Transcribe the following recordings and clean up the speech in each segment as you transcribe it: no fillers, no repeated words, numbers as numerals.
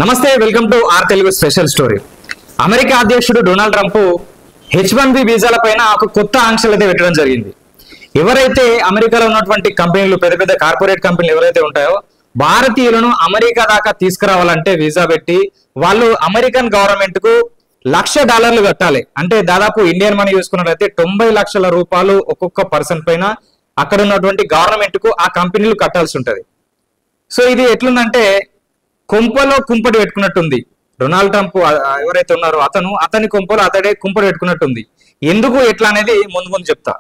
నమస్తే, welcome to our Telugu special story. America అధ్యక్షుడు Donald Trump H1B వీసాల పైన ఒక కొత్త ఆంక్షలు అయితే పెట్టడం జరిగింది. ఎవరైతే అమెరికాలో ఉన్నటువంటి కంపెనీలు, పెద్ద పెద్ద కార్పొరేట్ కంపెనీలు ఎవరైతే ఉంటాయో భారతీయులను అమెరికా దాకా తీసుకురావాలంటే వీసా పెట్టి వాళ్ళు అమెరికన్ గవర్నమెంట్ కు $1,00,000 కట్టాలి. అంటే దాదాపు ఇండియన్ మనీ చూసుకున్నట్లయితే 90 లక్షల రూపాయలు ఒక్కొక్క పర్సన్ పైన అక్కడ ఉన్నటువంటి గవర్నమెంట్ కు ఆ కంపెనీలు కట్టాల్సి ఉంటది. సో ఇది ఎట్లుందంటే కొంపలో కుంపటి పెట్టుకున్నట్టుంది. డొనాల్డ్ ట్రంప్ ఎవరైతే ఉన్నారో అతని కొంపలో అతడే కుంపటి పెట్టుకున్నట్టుంది. ఎందుకు ఎట్లా అనేది ముందు చెప్తా.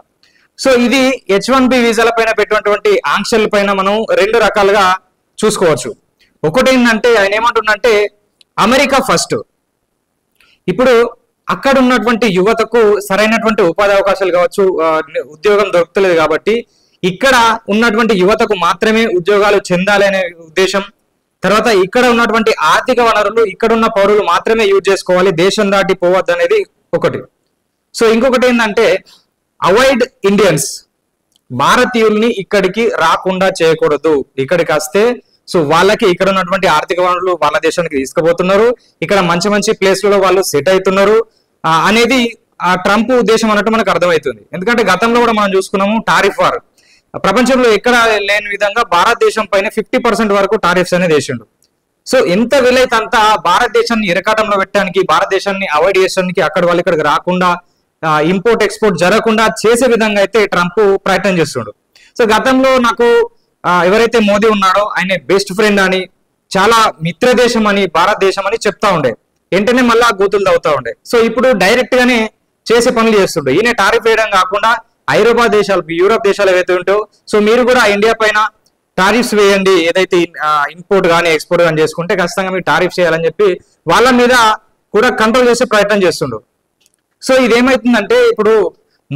సో ఇది H1B వీసాల పైన పెట్టినటువంటి ఆంక్షల పైన మనం రెండు రకాలుగా చూసుకోవచ్చు. ఒకటి ఏంటంటే ఆయన ఏమంటుండంటే అమెరికా ఫస్ట్. ఇప్పుడు అక్కడ ఉన్నటువంటి యువతకు సరైనటువంటి ఉపాధి అవకాశాలు కావచ్చు, ఉద్యోగం దొరుకుతలేదు కాబట్టి ఇక్కడ ఉన్నటువంటి యువతకు మాత్రమే ఉద్యోగాలు చెందాలి అనే ఉద్దేశం. తర్వాత ఇక్కడ ఉన్నటువంటి ఆర్థిక వనరులు ఇక్కడ ఉన్న పౌరులు మాత్రమే యూజ్ చేసుకోవాలి, దేశం దాటి పోవద్దు అనేది ఒకటి. సో ఇంకొకటి ఏంటంటే అవాయిడ్ ఇండియన్స్, భారతీయుల్ని ఇక్కడికి రాకుండా చేయకూడదు. ఇక్కడికి వస్తే సో వాళ్ళకి ఇక్కడ ఉన్నటువంటి ఆర్థిక వనరులు వాళ్ళ దేశానికి తీసుకుపోతున్నారు, ఇక్కడ మంచి మంచి ప్లేస్లలో వాళ్ళు సెట్ అవుతున్నారు అనేది ఆ ట్రంప్ ఉద్దేశం అన్నట్టు మనకు అర్థమవుతుంది. ఎందుకంటే గతంలో కూడా మనం చూసుకున్నాము టారిఫ్ వార్. ప్రపంచంలో ఎక్కడ లేని విధంగా భారతదేశం పైన 50% వరకు టారిఫ్స్ అనేది వేసిండు. సో ఎంత వీలైతే అంత భారతదేశాన్ని ఇరకాటంలో పెట్టడానికి, భారతదేశాన్ని అవాయిడ్ చేయడానికి, అక్కడ వాళ్ళు ఇక్కడికి రాకుండా ఇంపోర్ట్ ఎక్స్పోర్ట్ జరగకుండా చేసే విధంగా అయితే ట్రంప్ ప్రయత్నం చేస్తుండు. సో గతంలో నాకు ఎవరైతే మోదీ ఉన్నాడో ఆయన బెస్ట్ ఫ్రెండ్ అని, చాలా మిత్ర దేశం అని, భారతదేశం అని చెప్తా ఉండే, వెంటనే మళ్ళా గోతులు తవ్వుతా ఉండే. సో ఇప్పుడు డైరెక్ట్ గానే చేసే పనులు చేస్తుండే. ఈయన టారిఫ్ వేయడం కాకుండా ఐరోపా దేశాలు, యూరోప్ దేశాలు ఏవైతే ఉంటాయో సో మీరు కూడా ఇండియా పైన టారిఫ్స్ వేయండి, ఏదైతే ఇంపోర్ట్ కానీ ఎక్స్పోర్ట్ కానీ చేసుకుంటే ఖచ్చితంగా మీరు టారిఫ్స్ చేయాలని చెప్పి వాళ్ళ మీద కూడా కంట్రోల్ చేసే ప్రయత్నం చేస్తుండు. సో ఇదేమైతుందంటే ఇప్పుడు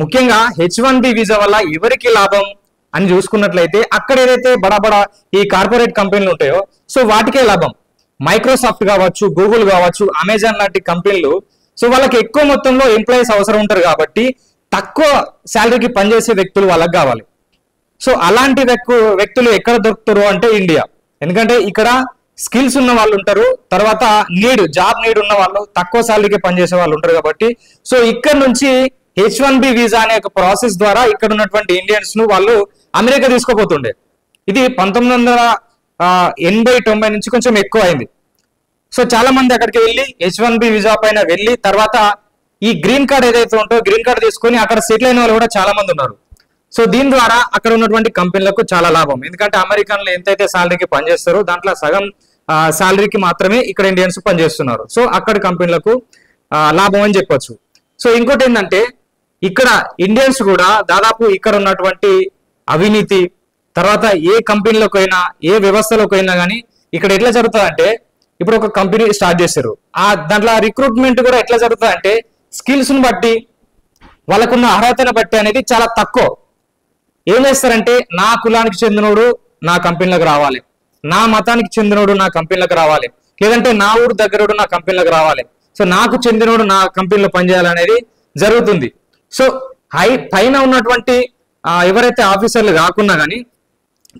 ముఖ్యంగా H1B వీసా వల్ల ఎవరికి లాభం అని చూసుకున్నట్లయితే అక్కడ ఏదైతే బడా ఈ కార్పొరేట్ కంపెనీలు ఉంటాయో సో వాటికే లాభం. మైక్రోసాఫ్ట్ కావచ్చు, గూగుల్ కావచ్చు, అమెజాన్ లాంటి కంపెనీలు సో వాళ్ళకి ఎక్కువ మొత్తంలో ఎంప్లాయీస్ అవసరం ఉంటారు కాబట్టి తక్కువ శాలరీకి పనిచేసే వ్యక్తులు వాళ్ళకి కావాలి. సో అలాంటి వ్యక్తులు ఎక్కడ దొరుకుతారు అంటే ఇండియా. ఎందుకంటే ఇక్కడ స్కిల్స్ ఉన్న వాళ్ళు ఉంటారు, తర్వాత జాబ్ నీడ్ ఉన్న వాళ్ళు, తక్కువ శాలరీకి పనిచేసే వాళ్ళు ఉంటారు కాబట్టి సో ఇక్కడ నుంచి H1B వీసా అనే ఒక ప్రాసెస్ ద్వారా ఇక్కడ ఉన్నటువంటి ఇండియన్స్ ను వాళ్ళు అమెరికా తీసుకోపోతుండే. ఇది 1980-90 నుంచి కొంచెం ఎక్కువ అయింది. సో చాలా మంది అక్కడికి వెళ్ళి H1B వీసా పైన వెళ్ళి తర్వాత ఈ గ్రీన్ కార్డ్ ఏదైతే ఉంటో గ్రీన్ కార్డ్ తీసుకొని అక్కడ సెటిల్ అయిన వాళ్ళు కూడా చాలా మంది ఉన్నారు. సో దీని ద్వారా అక్కడ ఉన్నటువంటి కంపెనీలకు చాలా లాభం. ఎందుకంటే అమెరికన్లు ఎంతైతే శాలరీకి పనిచేస్తారో దాంట్లో సగం శాలరీకి మాత్రమే ఇక్కడ ఇండియన్స్ పనిచేస్తున్నారు. సో అక్కడ కంపెనీలకు లాభం అని చెప్పొచ్చు. సో ఇంకోటి ఏంటంటే ఇక్కడ ఇండియన్స్ కూడా దాదాపు ఇక్కడ ఉన్నటువంటి అవినీతి, తర్వాత ఏ కంపెనీలకు అయినా ఏ వ్యవస్థలకు అయినా కానీ ఇక్కడ ఎట్లా జరుగుతుంది అంటే ఇప్పుడు ఒక కంపెనీ స్టార్ట్ చేశారు, దాంట్లో రిక్రూట్మెంట్ కూడా ఎట్లా జరుగుతుంది అంటే స్కిల్స్ ను బట్టి, వాళ్ళకున్న అర్హతను బట్టి అనేది చాలా తక్కువ. ఏం చేస్తారంటే నా కులానికి చెందినోడు నా కంపెనీలకు రావాలి, నా మతానికి చెందినోడు నా కంపెనీలకు రావాలి, లేదంటే నా ఊరు దగ్గరోడు నా కంపెనీలకు రావాలి, సో నాకు చెందినోడు నా కంపెనీలో పనిచేయాలనేది జరుగుతుంది. సో పైన ఉన్నటువంటి ఎవరైతే ఆఫీసర్లు కాకున్నా కానీ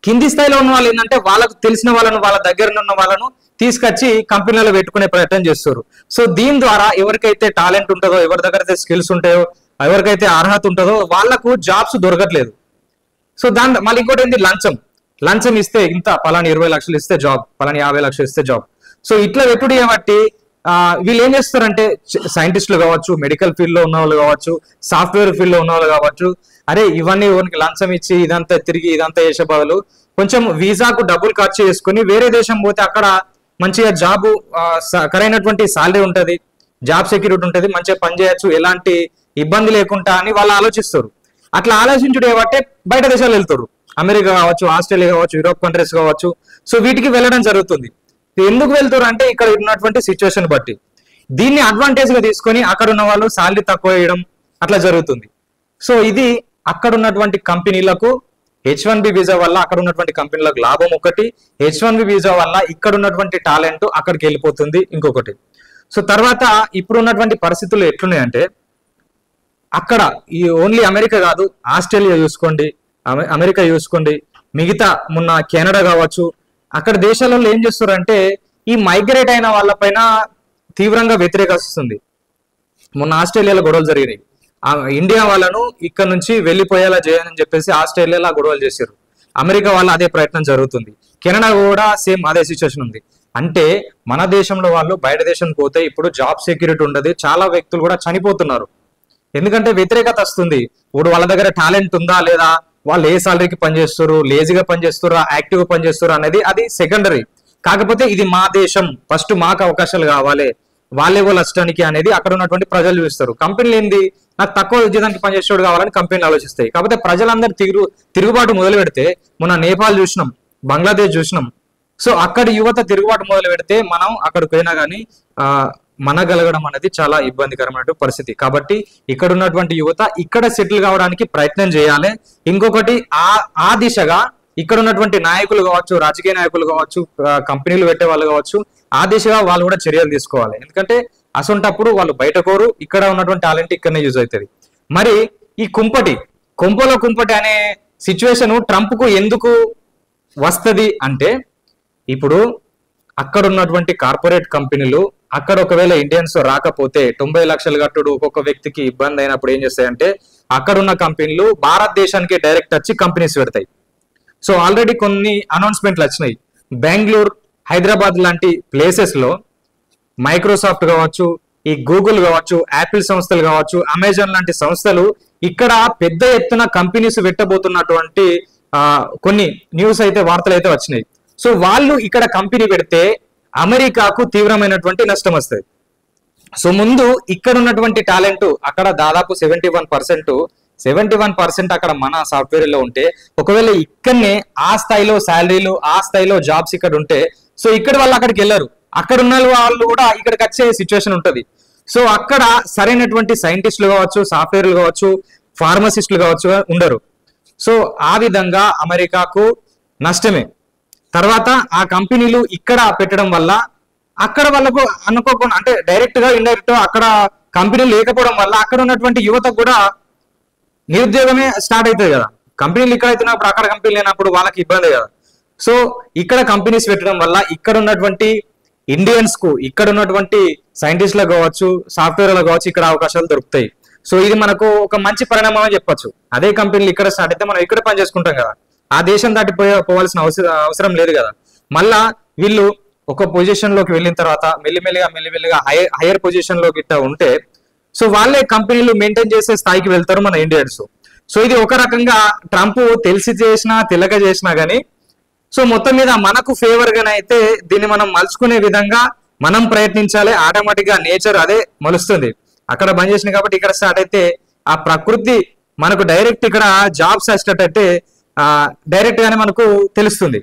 కింది స్థాయిలో ఉన్న వాళ్ళు ఏంటంటే వాళ్ళకు తెలిసిన వాళ్ళను, వాళ్ళ దగ్గర ఉన్న వాళ్ళను తీసుకొచ్చి కంపెనీలలో పెట్టుకునే ప్రయత్నం చేస్తారు. సో దీని ద్వారా ఎవరికైతే టాలెంట్ ఉంటుందో, ఎవరి దగ్గర అయితే స్కిల్స్ ఉంటాయో, ఎవరికైతే అర్హత ఉంటుందో వాళ్ళకు జాబ్స్ దొరకట్లేదు. సో మళ్ళీ ఇంకోటి ఏంటి, లంచం ఇస్తే ఇంత పలాని 20 లక్షలు ఇస్తే జాబ్, పలాని 50 లక్షలు ఇస్తే జాబ్. సో ఇట్లా పెట్టుడు చేయబట్టి వీళ్ళు ఏం చేస్తారంటే సైంటిస్టులు కావచ్చు, మెడికల్ ఫీల్డ్ లో ఉన్న వాళ్ళు కావచ్చు, సాఫ్ట్వేర్ ఫీల్డ్ లో ఉన్న వాళ్ళు కావచ్చు, అరే ఇవన్నీ ఎవరికి లంచం ఇచ్చి ఇదంతా చేసే బదులు కొంచెం వీసాకు డబ్బులు ఖర్చు చేసుకుని వేరే దేశం పోతే అక్కడ మంచిగా జాబ్, సరైనటువంటి సాలరీ ఉంటుంది, జాబ్ సెక్యూరిటీ ఉంటుంది, మంచిగా పని చేయొచ్చు, ఎలాంటి ఇబ్బంది లేకుండా అని వాళ్ళు ఆలోచిస్తారు. అట్లా ఆలోచించుడు ఏమంటే బయట దేశాలు వెళ్తారు, అమెరికా కావచ్చు, ఆస్ట్రేలియా కావచ్చు, యూరోప్ కంట్రీస్ కావచ్చు. సో వీటికి వెళ్ళడం జరుగుతుంది. ఎందుకు వెళ్తారు అంటే ఇక్కడ ఉన్నటువంటి సిచ్యువేషన్ బట్టి. దీన్ని అడ్వాంటేజ్ గా తీసుకొని అక్కడ ఉన్న వాళ్ళు సాలరీ తక్కువ వేయడం అట్లా జరుగుతుంది. సో ఇది అక్కడ ఉన్నటువంటి కంపెనీలకు H1B వీసా వల్ల అక్కడ ఉన్నటువంటి కంపెనీలకు లాభం ఒకటి, H1B వీసా వల్ల ఇక్కడ ఉన్నటువంటి టాలెంట్ అక్కడికి వెళ్ళిపోతుంది ఇంకొకటి. సో తర్వాత ఇప్పుడు ఉన్నటువంటి పరిస్థితులు ఎట్లున్నాయంటే అక్కడ ఈ ఓన్లీ అమెరికా కాదు, ఆస్ట్రేలియా చూసుకోండి, అమెరికా చూసుకోండి, మిగతా మొన్న కెనడా కావచ్చు, అక్కడ దేశాలలో ఏం చేస్తారంటే ఈ మైగ్రేట్ అయిన వాళ్ళపైన తీవ్రంగా వ్యతిరేకత వస్తుంది. మొన్న ఆస్ట్రేలియాలో గొడవలు జరిగినాయి. ఇండియా వాళ్ళను ఇక్కడ నుంచి వెళ్ళిపోయేలా చేయని చెప్పేసి ఆస్ట్రేలియాలో గొడవలు చేశారు. అమెరికా వాళ్ళు అదే ప్రయత్నం జరుగుతుంది. కెనడా కూడా సేమ్ అదే సిచ్యువేషన్ ఉంది. అంటే మన దేశంలో వాళ్ళు బయట దేశం పోతే ఇప్పుడు జాబ్ సెక్యూరిటీ ఉండదు, చాలా వ్యక్తులు కూడా చనిపోతున్నారు. ఎందుకంటే వ్యతిరేకత వస్తుంది. ఇప్పుడు వాళ్ళ దగ్గర టాలెంట్ ఉందా లేదా, వాళ్ళు ఏ సాలరీకి పనిచేస్తారు, లేజీగా పనిచేస్తారా, యాక్టివ్గా పనిచేస్తారా అనేది అది సెకండరీ. కాకపోతే ఇది మా దేశం, ఫస్ట్ మాకు అవకాశాలు కావాలి, వాళ్ళే వాళ్ళు నష్టానికి అనేది అక్కడ ఉన్నటువంటి ప్రజలు చూస్తారు. కంపెనీలు ఏంది, నాకు తక్కువ జీతానికి పనిచేసేవాడు కావాలని కంపెనీలు ఆలోచిస్తాయి. కాకపోతే ప్రజలందరూ తిరుగుబాటు మొదలు పెడితే, మొన్న నేపాల్ చూసినాం, బంగ్లాదేశ్ చూసినాం. సో అక్కడ యువత తిరుగుబాటు మొదలు పెడితే మనం అక్కడికి పోయినా కానీ మనగలగడం అనేది చాలా ఇబ్బందికరమైన పరిస్థితి. కాబట్టి ఇక్కడ ఉన్నటువంటి యువత ఇక్కడ సెటిల్ కావడానికి ప్రయత్నం చేయాలి. ఇంకొకటి ఆ దిశగా ఇక్కడ ఉన్నటువంటి నాయకులు కావచ్చు, రాజకీయ నాయకులు కావచ్చు, కంపెనీలు పెట్టే వాళ్ళు కావచ్చు, ఆ దిశగా వాళ్ళు కూడా చర్యలు తీసుకోవాలి. ఎందుకంటే అసొంటప్పుడు వాళ్ళు బయట కోరు, ఇక్కడ ఉన్నటువంటి టాలెంట్ ఇక్కడనే యూజ్ అవుతుంది. మరి ఈ కుంపలో కుంపటి అనే సిచ్యువేషన్ ట్రంప్ కు ఎందుకు వస్తుంది అంటే, ఇప్పుడు అక్కడ ఉన్నటువంటి కార్పొరేట్ కంపెనీలు అక్కడ ఒకవేళ ఇండియన్స్ రాకపోతే 90 లక్షలు కట్టుడు ఒక్కొక్క వ్యక్తికి ఇబ్బంది అయినప్పుడు ఏం చేస్తాయంటే, అక్కడ ఉన్న కంపెనీలు భారతదేశానికి డైరెక్ట్ వచ్చి కంపెనీస్ పెడతాయి. సో ఆల్రెడీ కొన్ని అనౌన్స్మెంట్లు వచ్చినాయి. బెంగళూరు, హైదరాబాద్ లాంటి ప్లేసెస్ లో మైక్రోసాఫ్ట్ కావచ్చు, ఈ గూగుల్ కావచ్చు, యాపిల్ సంస్థలు కావచ్చు, అమెజాన్ లాంటి సంస్థలు ఇక్కడ పెద్ద ఎత్తున కంపెనీస్ పెట్టబోతున్నటువంటి కొన్ని న్యూస్ అయితే, వార్తలు అయితే వచ్చినాయి. సో వాళ్ళు ఇక్కడ కంపెనీ పెడితే అమెరికాకు తీవ్రమైనటువంటి నష్టం వస్తుంది. సో ముందు ఇక్కడ ఉన్నటువంటి టాలెంట్ అక్కడ దాదాపు 71% అక్కడ మన సాఫ్ట్వేర్ లో ఉంటే, ఒకవేళ ఇక్కడనే ఆ స్థాయిలో శాలరీలు, ఆ స్థాయిలో జాబ్స్ ఇక్కడ ఉంటే, సో ఇక్కడ వాళ్ళు అక్కడికి వెళ్ళరు. అక్కడ ఉన్న వాళ్ళు కూడా ఇక్కడికి వచ్చే సిచ్యువేషన్ ఉంటుంది. సో అక్కడ సరైనటువంటి సైంటిస్టులు కావచ్చు, సాఫ్ట్వేర్లు కావచ్చు, ఫార్మసిస్టులు కావచ్చు ఉండరు. సో ఆ విధంగా అమెరికాకు నష్టమే. తర్వాత ఆ కంపెనీలు ఇక్కడ పెట్టడం వల్ల అక్కడ వాళ్ళకు అనుకోకుండా, అంటే డైరెక్ట్ గా ఇండైరెక్ట్ అక్కడ కంపెనీలు లేకపోవడం వల్ల అక్కడ ఉన్నటువంటి యువతకు కూడా నిరుద్యోగమే స్టార్ట్ అవుతుంది కదా. కంపెనీలు ఇక్కడ అవుతున్నప్పుడు అక్కడ కంపెనీలు లేనప్పుడు వాళ్ళకి ఇబ్బంది కదా. సో ఇక్కడ కంపెనీస్ పెట్టడం వల్ల ఇక్కడ ఉన్నటువంటి ఇండియన్స్ కు, ఇక్కడ ఉన్నటువంటి సైంటిస్టులకు కావచ్చు, సాఫ్ట్వేర్లకు కావచ్చు, ఇక్కడ అవకాశాలు దొరుకుతాయి. సో ఇది మనకు ఒక మంచి పరిణామం అని చెప్పొచ్చు. అదే కంపెనీలు ఇక్కడ స్టార్ట్ అయితే మనం ఇక్కడ పని చేసుకుంటాం కదా, ఆ దేశం దాటి పోవాల్సిన అవసరం లేదు కదా. మళ్ళా వీళ్ళు ఒక పొజిషన్ లోకి వెళ్ళిన తర్వాత మెల్లిమెల్లిగా హైయర్ పొజిషన్ లో గిట్ట ఉంటే, సో వాళ్ళే కంపెనీలు మెయింటైన్ చేసే స్థాయికి వెళ్తారు మన ఇండియన్స్. సో ఇది ఒక రకంగా ట్రంప్ తెలిసి చేసినా తెలియక చేసినా గానీ, సో మొత్తం మీద మనకు ఫేవర్ గానే అయితే దీన్ని మనం మలుచుకునే విధంగా మనం ప్రయత్నించాలి. ఆటోమేటిక్ గా నేచర్ అదే మలుస్తుంది. అక్కడ బంద్ చేసినాయి కాబట్టి ఇక్కడ స్టార్ట్ అయితే ఆ ప్రకృతి మనకు డైరెక్ట్ ఇక్కడ జాబ్స్ వచ్చేటట్టు అయితే డైరెక్ట్ గానే మనకు తెలుస్తుంది.